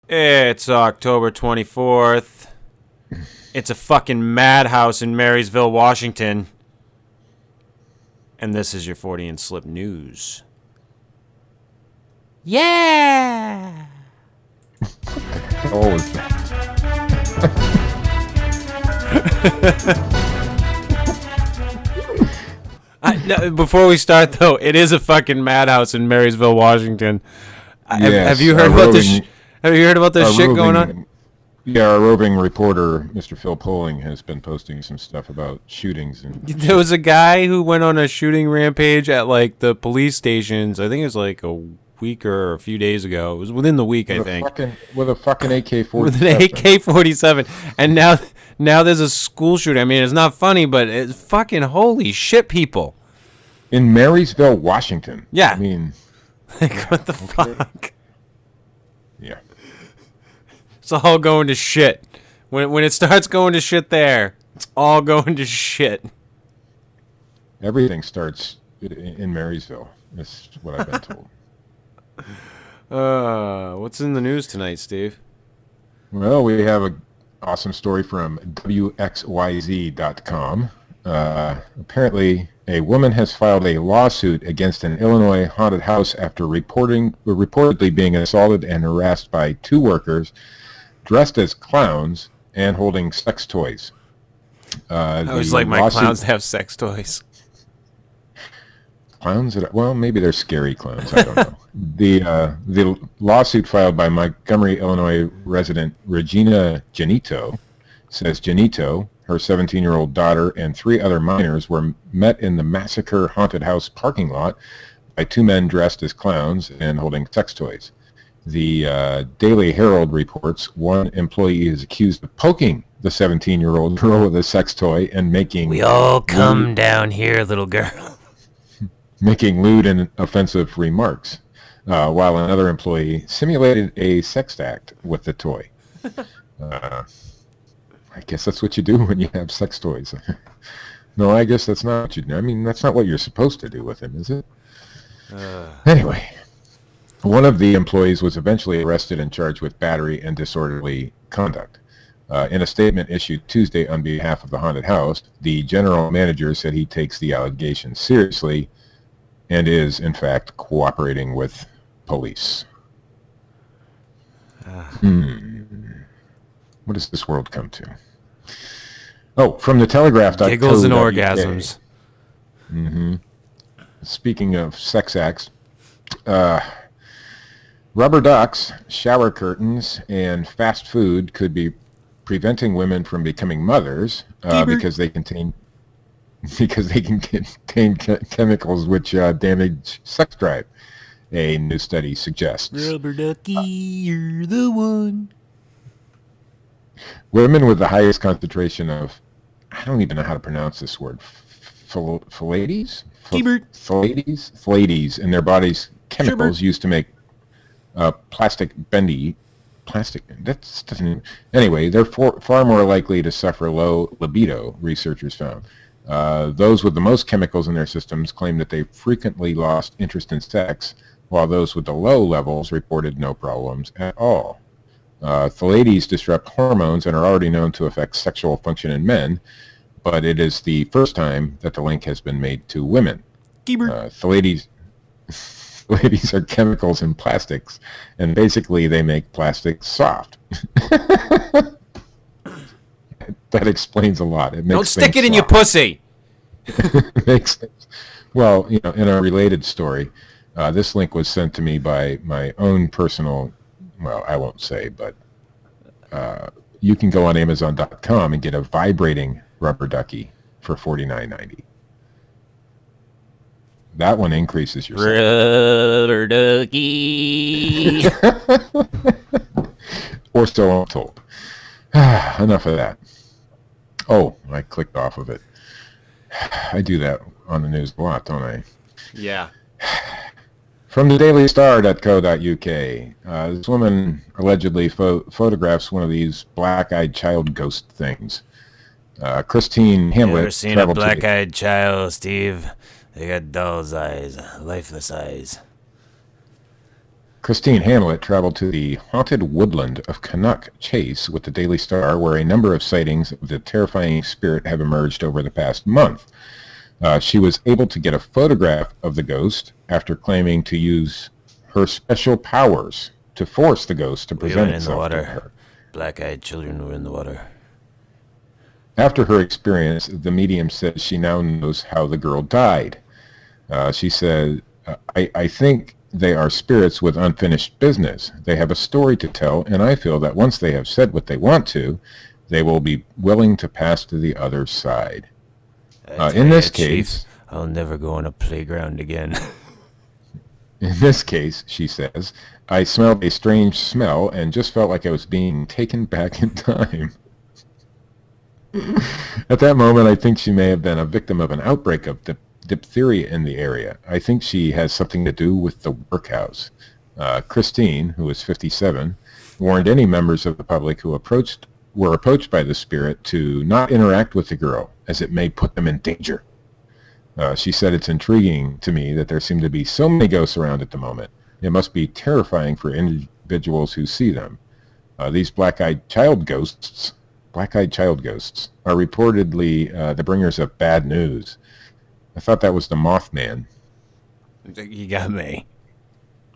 It's October 24th. It's a fucking madhouse in Marysville, Washington. And this is your Fortean Slip news. Yeah! Oh, is that? No, before we start, though, it is a fucking madhouse in Marysville, Washington. Yes, have you heard about this? Have you heard about this shit going on? Yeah, our roving reporter, Mr. Phil Poling, has been posting some stuff about shootings. There was a guy who went on a shooting rampage at like the police stations. I think it was like a week or a few days ago. It was within the week, I think. With a fucking AK-47. With an AK-47, and now there's a school shooting. I mean, it's not funny, but it's fucking holy shit, people. In Marysville, Washington. Yeah. I mean, like, what the fuck? Yeah. It's all going to shit. When it starts going to shit there, it's all going to shit. Everything starts in Marysville. That's what I've been told. What's in the news tonight, Steve? Well, we have an awesome story from WXYZ.com. Apparently, a woman has filed a lawsuit against an Illinois haunted house after reportedly being assaulted and harassed by two workers dressed as clowns and holding sex toys. I always like my clowns to have sex toys. Clowns? Well, maybe they're scary clowns. I don't know. The lawsuit filed by Montgomery, Illinois resident Regina Janito says Janito, her 17-year-old daughter, and three other minors were met in the Massacre Haunted House parking lot by two men dressed as clowns and holding sex toys. The Daily Herald reports one employee is accused of poking the 17-year-old girl with a sex toy and making... We all come down here, little girl. Making lewd and offensive remarks, while another employee simulated a sex act with the toy. I guess that's what you do when you have sex toys. No, I guess that's not what you do. I mean, that's not what you're supposed to do with them, is it? Anyway, one of the employees was eventually arrested and charged with battery and disorderly conduct. In a statement issued Tuesday on behalf of the haunted house, the general manager said he takes the allegations seriously and is, in fact, cooperating with police. What does this world come to? Oh, from the Telegraph. Giggles and orgasms. Mm-hmm. Speaking of sex acts, rubber ducks, shower curtains, and fast food could be preventing women from becoming mothers because they contain chemicals which damage sex drive. A new study suggests. Rubber ducky, you're the one. Women with the highest concentration of, I don't even know how to pronounce this word, phthalates in their bodies, chemicals used to make plastic. That's doesn't even, anyway, they're far more likely to suffer low libido, researchers found. Those with the most chemicals in their systems claim that they frequently lost interest in sex, while those with the low levels reported no problems at all. Phthalates disrupt hormones and are already known to affect sexual function in men, but it is the first time that the link has been made to women. Phthalates are chemicals in plastics, and basically they make plastic soft. That explains a lot. It makes Don't stick it in your pussy. Makes sense. Well, you know, in a related story, this link was sent to me by my own personal, well, I won't say, but you can go on Amazon.com and get a vibrating rubber ducky for $49.90. That one increases your rubber ducky. Or so I'm told. Enough of that. Oh, I clicked off of it. I do that on the news a lot, don't I? Yeah. From the dailystar.co.uk, this woman allegedly photographs one of these black-eyed child ghost things. Christine Hamlet. Ever seen a black-eyed child, Steve? They got doll's eyes, lifeless eyes. Christine Hamlet traveled to the haunted woodland of Canuck Chase with the Daily Star, where a number of sightings of the terrifying spirit have emerged over the past month. She was able to get a photograph of the ghost after claiming to use her special powers to force the ghost to present itself to her. Black-eyed children were in the water. After her experience, the medium says she now knows how the girl died. She said, I think they are spirits with unfinished business. They have a story to tell, and I feel that once they have said what they want to, they will be willing to pass to the other side. In this case... Chief, I'll never go on a playground again. In this case, she says, I smelled a strange smell and just felt like I was being taken back in time. At that moment, I think she may have been a victim of an outbreak of diphtheria in the area. I think she has something to do with the workhouse. Christine, who is 57, warned any members of the public who were approached by the spirit to not interact with the girl, as it may put them in danger. She said, it's intriguing to me that there seem to be so many ghosts around at the moment. It must be terrifying for individuals who see them. These black-eyed child ghosts are reportedly the bringers of bad news. I thought that was the Mothman. You got me.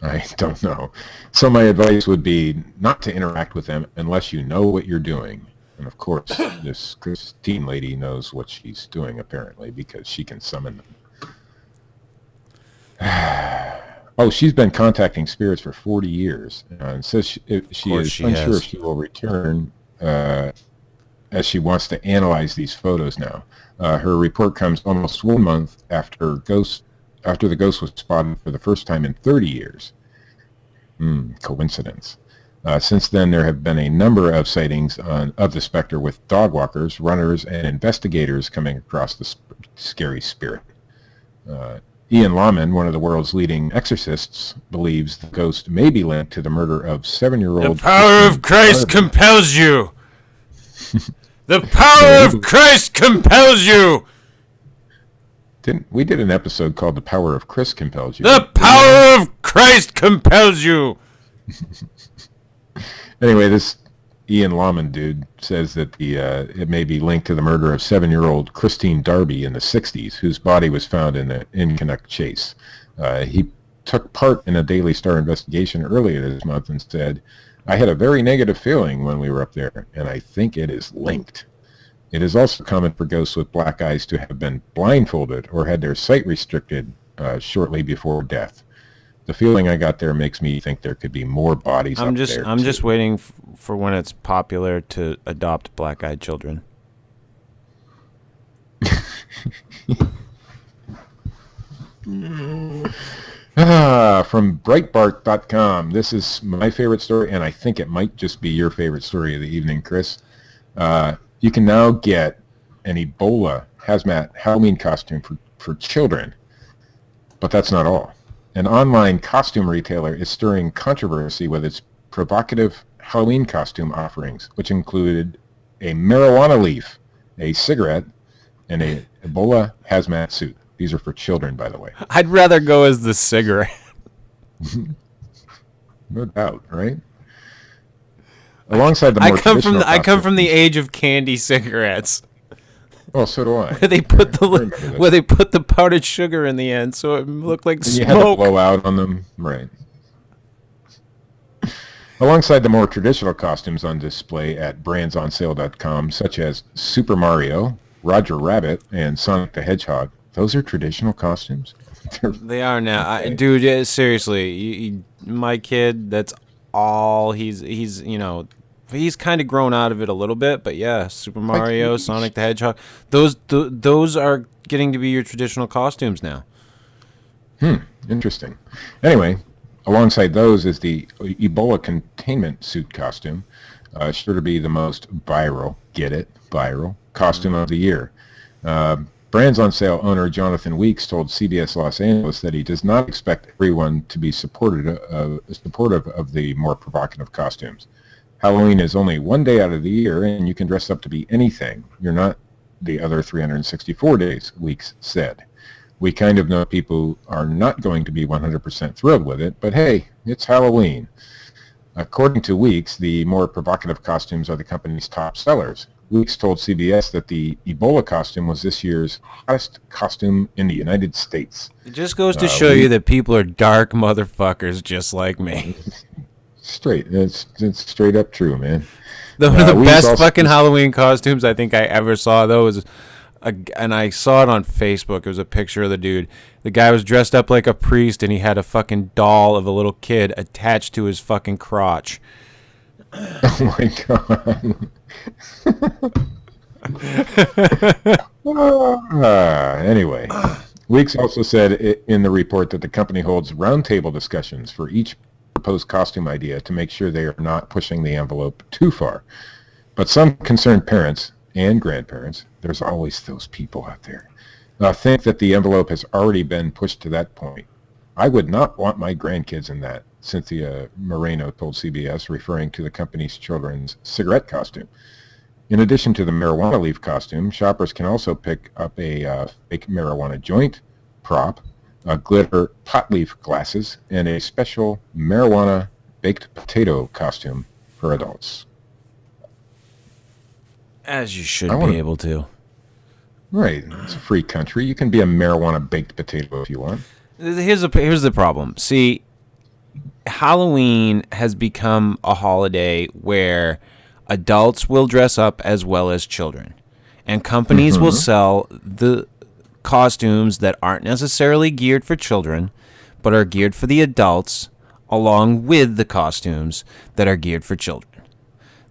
I don't know. So my advice would be not to interact with them unless you know what you're doing. And of course, this Christine lady knows what she's doing, apparently, because she can summon them. Oh, she's been contacting spirits for 40 years and says she is unsure if she will return as she wants to analyze these photos now. Her report comes almost 1 month after the ghost was spotted for the first time in 30 years. Coincidence. Since then, there have been a number of sightings of the specter with dog walkers, runners, and investigators coming across the scary spirit. Ian Lawman, one of the world's leading exorcists, believes the ghost may be linked to the murder of 7-year-old... The power of Christ compels you! The power of Christ compels you! We did an episode called The Power of Chris Compels You. The power of Christ compels you! Anyway, this Ian Lawman dude says that it may be linked to the murder of 7-year-old Christine Darby in the 60s, whose body was found in Canuck Chase. He took part in a Daily Star investigation earlier this month and said, I had a very negative feeling when we were up there, and I think it is linked. It is also common for ghosts with black eyes to have been blindfolded or had their sight restricted shortly before death. The feeling I got there makes me think there could be more bodies up there. I'm just waiting for when it's popular to adopt black-eyed children. From Breitbart.com. This is my favorite story, and I think it might just be your favorite story of the evening, Chris. You can now get an Ebola hazmat Halloween costume for children, but that's not all. An online costume retailer is stirring controversy with its provocative Halloween costume offerings, which included a marijuana leaf, a cigarette, and a Ebola hazmat suit. These are for children, by the way. I'd rather go as the cigarette. No doubt, right? Alongside the more I come from the age of candy cigarettes. Oh, so do I. Where they put the powdered sugar in the end, so it looked like smoke. You had to blow out on them, right? Alongside the more traditional costumes on display at brandsonsale.com, such as Super Mario, Roger Rabbit, and Sonic the Hedgehog, those are traditional costumes. They are now, dude. Seriously, my kid. That's all he's He's kind of grown out of it a little bit, but yeah, Super Mario, Sonic the Hedgehog, those are getting to be your traditional costumes now. Interesting. Anyway, alongside those is the Ebola containment suit costume, sure to be the most viral, get it, viral, costume of the year. Brands on Sale owner Jonathan Weeks told CBS Los Angeles that he does not expect everyone to be supportive of the more provocative costumes. Halloween is only one day out of the year, and you can dress up to be anything. You're not the other 364 days, Weeks said. We kind of know people are not going to be 100% thrilled with it, but hey, It's Halloween. According to Weeks, the more provocative costumes are the company's top sellers. Weeks told CBS that the Ebola costume was this year's hottest costume in the United States. It just goes to show you that people are dark motherfuckers just like me. It's straight up true, man. One of the best fucking Halloween costumes I think I ever saw, though, was and I saw it on Facebook. It was a picture of the dude. The guy was dressed up like a priest, and he had a fucking doll of a little kid attached to his fucking crotch. Oh my god. Anyway, Weeks also said in the report that the company holds roundtable discussions for each proposed costume idea to make sure they are not pushing the envelope too far. But some concerned parents and grandparents, there's always those people out there, think that the envelope has already been pushed to that point. I would not want my grandkids in that, Cynthia Moreno told CBS, referring to the company's children's cigarette costume. In addition to the marijuana leaf costume, shoppers can also pick up a fake marijuana joint, prop, glitter pot leaf glasses, and a special marijuana baked potato costume for adults. As you should be able to. Right. It's a free country. You can be a marijuana baked potato if you want. Here's the problem. See, Halloween has become a holiday where adults will dress up as well as children. And companies will sell the costumes that aren't necessarily geared for children, but are geared for the adults, along with the costumes that are geared for children.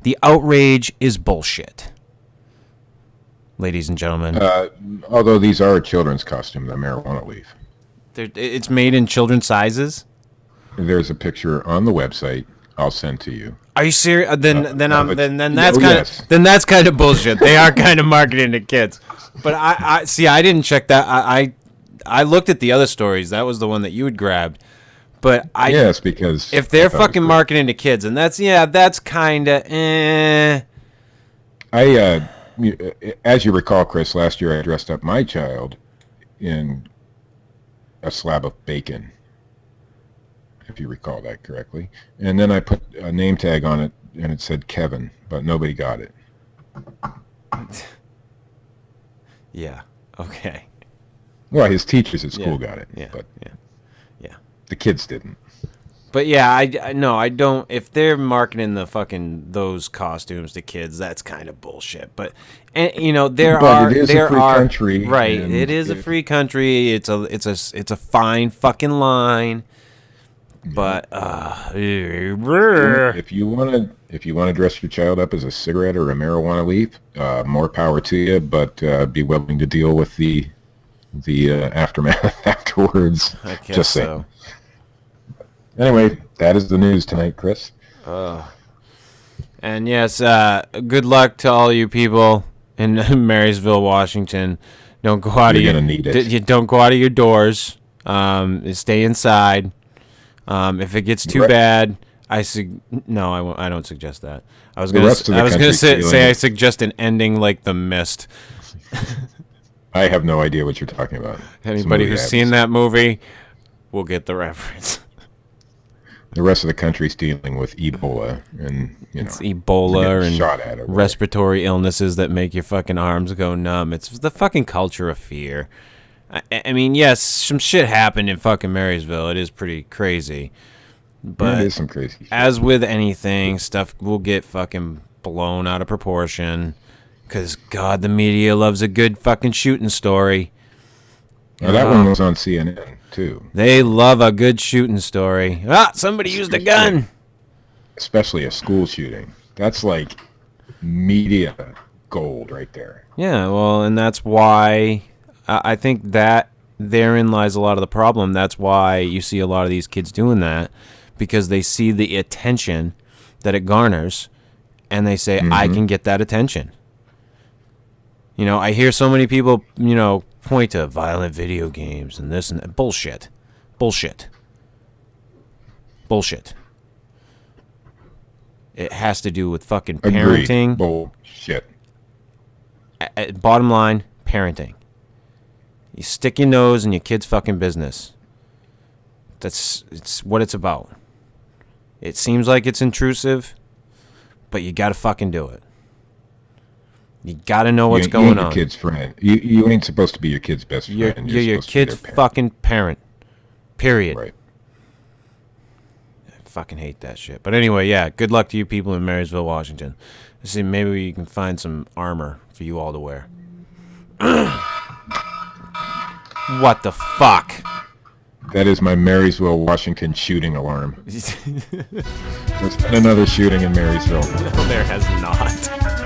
The outrage is bullshit. Ladies and gentlemen. Although these are a children's costume, the marijuana leaf. It's made in children's sizes? There's a picture on the website I'll send to you. Are you serious? Then that's kind of bullshit. They are kind of marketing to kids. But I see. I didn't check that. I looked at the other stories. That was the one that you had grabbed. But yes, because if they're fucking marketing to kids, and that's kind of as you recall, Chris, last year I dressed up my child in a slab of bacon, if you recall that correctly. And then I put a name tag on it, and it said Kevin, but nobody got it. Yeah. Okay. Well, his teachers at school got it. Yeah. But yeah. The kids didn't. But yeah, I don't. If they're marketing the fucking those costumes to kids, that's kind of bullshit. But it is a free country, right? It is a free country. It's a fine fucking line. But if you want to dress your child up as a cigarette or a marijuana leaf, more power to you. But be willing to deal with the aftermath afterwards. I guess just saying. so. Anyway, that is the news tonight, Chris. And yes, good luck to all you people in Marysville, Washington. Don't go out You're gonna need it. You don't go out of your doors. Stay inside. If it gets too bad, I won't. I don't suggest that. I was gonna say I suggest an ending like The Mist. I have no idea what you're talking about. Anybody who's seen that movie will get the reference. The rest of the country's dealing with Ebola, and it's Ebola and respiratory illnesses that make your fucking arms go numb. It's the fucking culture of fear. I mean, yes, some shit happened in fucking Marysville. It is pretty crazy, but it is some crazy shit. As with anything, stuff will get fucking blown out of proportion. Because God, the media loves a good fucking shooting story. Now, that one was on CNN, too. They love a good shooting story. Somebody used a gun. Especially a school shooting. That's like media gold right there. Yeah, well, and that's why I think that therein lies a lot of the problem. That's why you see a lot of these kids doing that, because they see the attention that it garners, and they say, I can get that attention. You know, I hear so many people, point to violent video games and this and that. Bullshit. It has to do with fucking parenting. Agreed. Bullshit. Bottom line, parenting. You stick your nose in your kid's fucking business. It's what it's about. It seems like it's intrusive, but you gotta fucking do it. You gotta know what's going you ain't on. Your kid's friend. You ain't supposed to be your kid's best friend. You're your kid's fucking parent. Period. Right. I fucking hate that shit. But anyway, yeah, good luck to you people in Marysville, Washington. Let's see, maybe you can find some armor for you all to wear. What the fuck? That is my Marysville, Washington shooting alarm. There's been another shooting in Marysville. No, there has not.